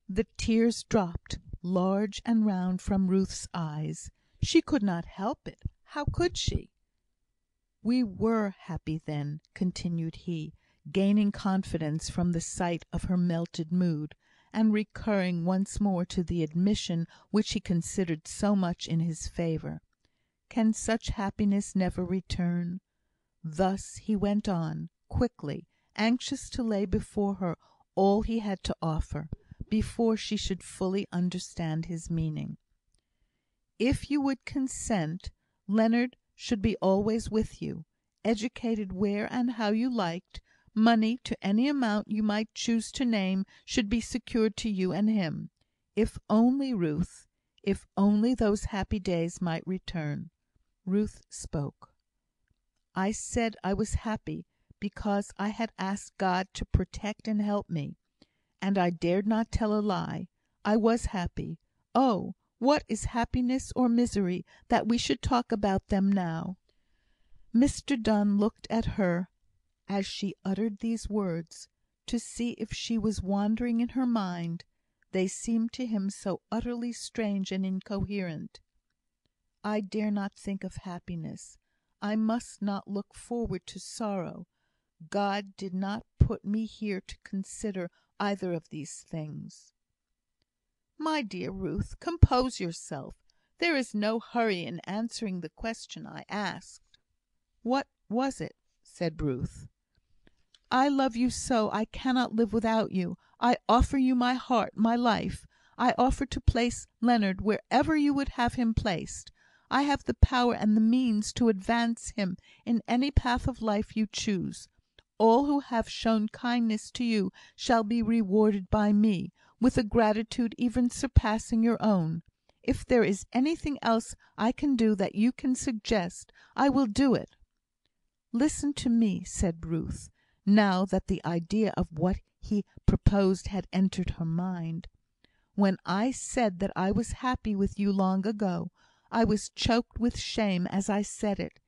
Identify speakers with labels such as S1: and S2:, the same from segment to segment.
S1: The tears dropped, large and round, from Ruth's eyes. She could not help it. How could she? "We were happy then," continued he, gaining confidence from the sight of her melted mood, and recurring once more to the admission which he considered so much in his favour. "Can such happiness never return?" Thus he went on, quickly, anxious to lay before her all he had to offer, before she should fully understand his meaning. "If you would consent, Leonard should be always with you, educated where and how you liked; money, to any amount you might choose to name, should be secured to you and him. If only, Ruth, if only those happy days might return." Ruth spoke. "I said I was happy, because I had asked God to protect and help me. And I dared not tell a lie. I was happy. Oh, what is happiness or misery, that we should talk about them now?" Mr Donne looked at her as she uttered these words, to see if she was wandering in her mind; they seemed to him so utterly strange and incoherent. "I dare not think of happiness. I must not look forward to sorrow. God did not put me here to consider either of these things." "My dear Ruth, compose yourself. There is no hurry in answering the question I asked." "What was it?" said Ruth. "I love you so, I cannot live without you. I offer you my heart, my life. I offer to place Leonard wherever you would have him placed. I have the power and the means to advance him in any path of life you choose. All who have shown kindness to you shall be rewarded by me, with a gratitude even surpassing your own. If there is anything else I can do that you can suggest, I will do it." "Listen to me," said Ruth, now that the idea of what he proposed had entered her mind. "When I said that I was happy with you long ago, I was choked with shame as I said it;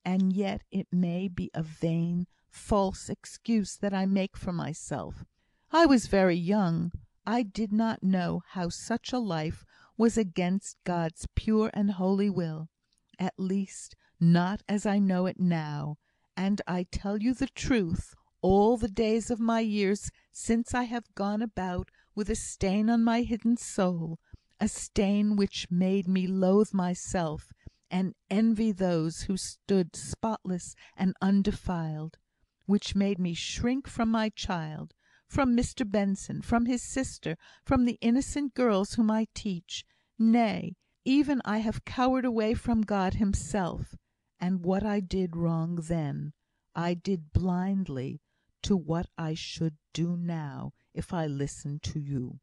S1: and yet it may be a vain, false excuse that I make for myself. I was very young. I did not know how such a life was against God's pure and holy will; at least, not as I know it now; and I tell you the truth, all the days of my years since I have gone about with a stain on my hidden soul, a stain which made me loathe myself, and envy those who stood spotless and undefiled; which made me shrink from my child, from Mr Benson, from his sister, from the innocent girls whom I teach; nay, even I have cowered away from God Himself. And what I did wrong then, I did blindly to what I should do now, if I listened to you."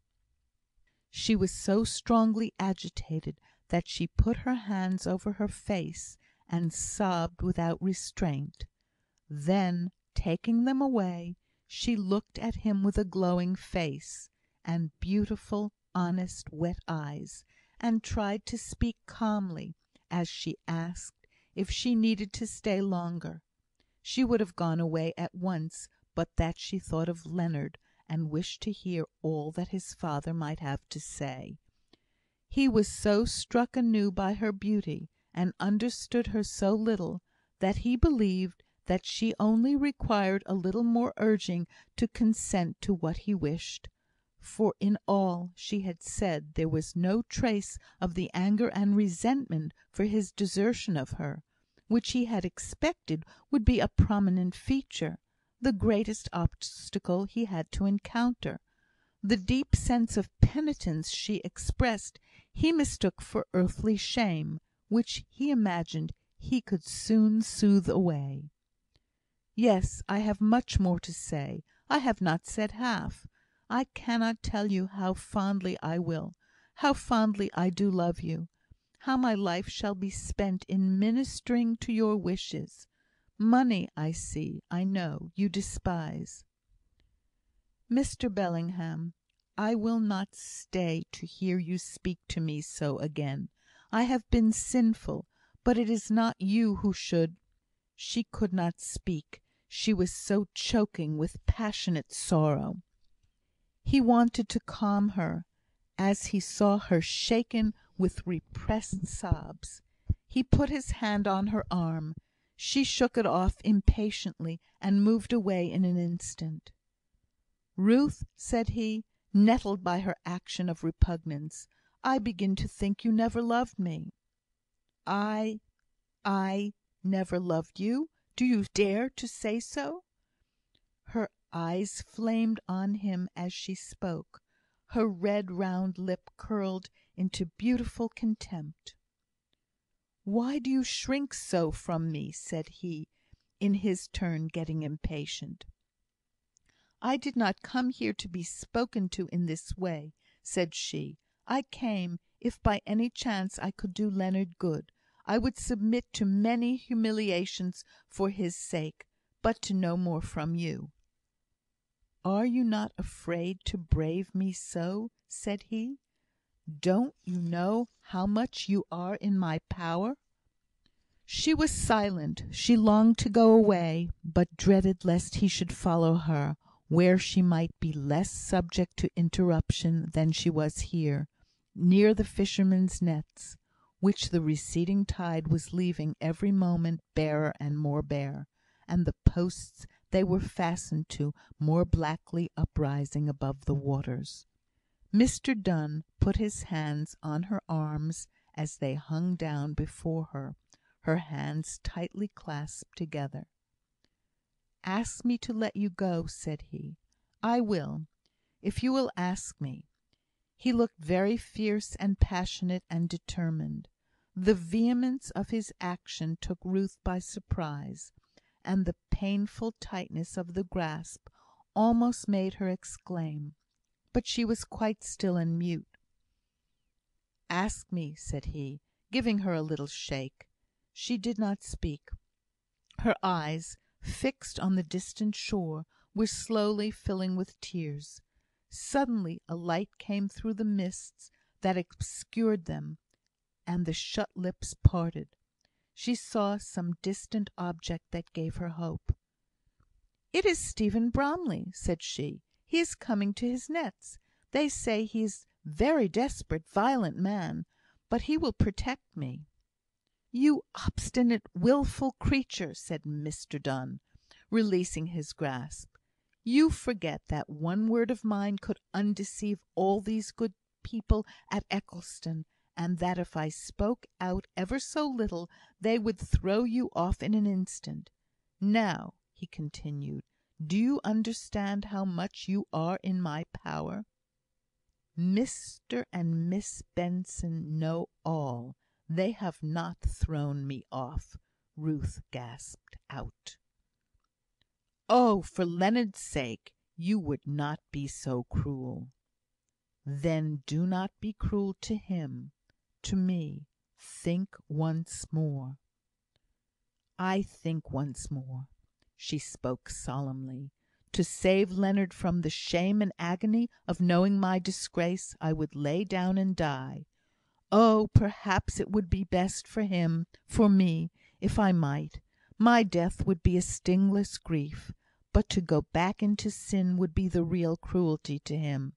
S1: She was so strongly agitated that she put her hands over her face, and sobbed without restraint. Then, taking them away, she looked at him with a glowing face, and beautiful, honest, wet eyes, and tried to speak calmly, as she asked if she needed to stay longer. She would have gone away at once, but that she thought of Leonard, and wished to hear all that his father might have to say. He was so struck anew by her beauty, and understood her so little, that he believed that she only required a little more urging to consent to what he wished; for in all she had said there was no trace of the anger and resentment for his desertion of her, which he had expected would be a prominent feature, the greatest obstacle he had to encounter. The deep sense of penitence she expressed he mistook for earthly shame, which he imagined he could soon soothe away. "Yes, I have much more to say. I have not said half. I cannot tell you how fondly I will how fondly I do love you how my life shall be spent in ministering to your wishes. Money, I know, you despise." "Mr Bellingham, I will not stay to hear you speak to me so again. I have been sinful, but it is not you who should..." She could not speak, she was so choking with passionate sorrow. He wanted to calm her, as he saw her shaken with repressed sobs. He put his hand on her arm. She shook it off impatiently, and moved away in an instant. "Ruth," said he, nettled by her action of repugnance, "I begin to think you never loved me." "I never loved you? Do you dare to say so?" Her eyes flamed on him as she spoke. Her red round lip curled into beautiful contempt. "Why do you shrink so from me?" said he, in his turn getting impatient. "I did not come here to be spoken to in this way," said she. "I came, if by any chance I could do Leonard good. I would submit to many humiliations for his sake, but to no more from you." "Are you not afraid to brave me so?" said he. "Don't you know how much you are in my power?" She was silent. She longed to go away, but dreaded lest he should follow her, where she might be less subject to interruption than she was here, near the fishermen's nets, which the receding tide was leaving every moment barer and more bare, and the posts they were fastened to more blackly uprising above the waters. Mr Donne put his hands on her arms as they hung down before her, her hands tightly clasped together. "Ask me to let you go," said he. "I will, if you will ask me." He looked very fierce and passionate and determined. The vehemence of his action took Ruth by surprise, and the painful tightness of the grasp almost made her exclaim; but she was quite still and mute. "Ask me," said he, giving her a little shake. She did not speak. Her eyes, fixed on the distant shore, were slowly filling with tears. Suddenly a light came through the mists that obscured them, and the shut lips parted. She saw some distant object that gave her hope. "It is Stephen Bromley," said she. "He is coming to his nets. They say he is very desperate, violent man, but he will protect me." "You obstinate, wilful creature!" said Mr Donne, releasing his grasp. "You forget that one word of mine could undeceive all these good people at Eccleston, and that if I spoke out ever so little, they would throw you off in an instant. Now," he continued, "do you understand how much you are in my power?" "Mr and Miss Benson know all. They have not thrown me off," Ruth gasped out. "Oh, for Leonard's sake, you would not be so cruel." "Then do not be cruel to him to me. Think once more." "I think once more." She spoke solemnly. "To save Leonard from the shame and agony of knowing my disgrace, I would lay down and die. Oh, perhaps it would be best for him for me if I might. My death would be a stingless grief. But to go back into sin would be the real cruelty to him.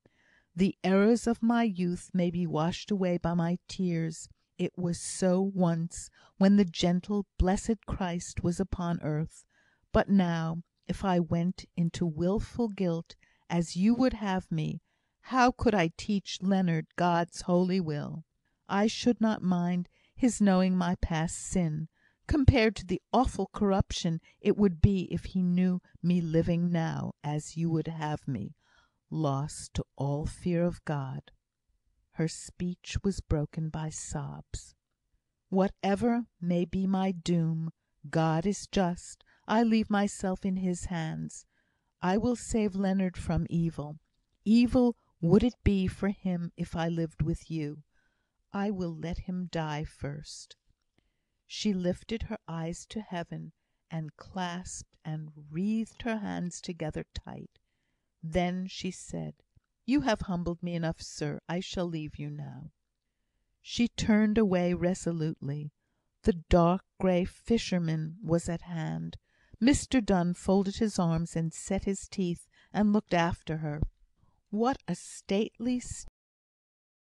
S1: The errors of my youth may be washed away by my tears. It was so once, when the gentle, blessed Christ was upon earth. But now, if I went into wilful guilt, as you would have me, how could I teach Leonard God's holy will? I should not mind his knowing my past sin, compared to the awful corruption it would be if he knew me living now, as you would have me, lost to all fear of God." Her speech was broken by sobs. "Whatever may be my doom, God is just. I leave myself in His hands. I will save Leonard from evil. Evil would it be for him if I lived with you. I will let him die first." She lifted her eyes to heaven, and clasped and wreathed her hands together tight. Then she said, "You have humbled me enough, sir. I shall leave you now." She turned away resolutely. The dark grey fisherman was at hand. Mr Donne folded his arms and set his teeth, and looked after her. What a stately,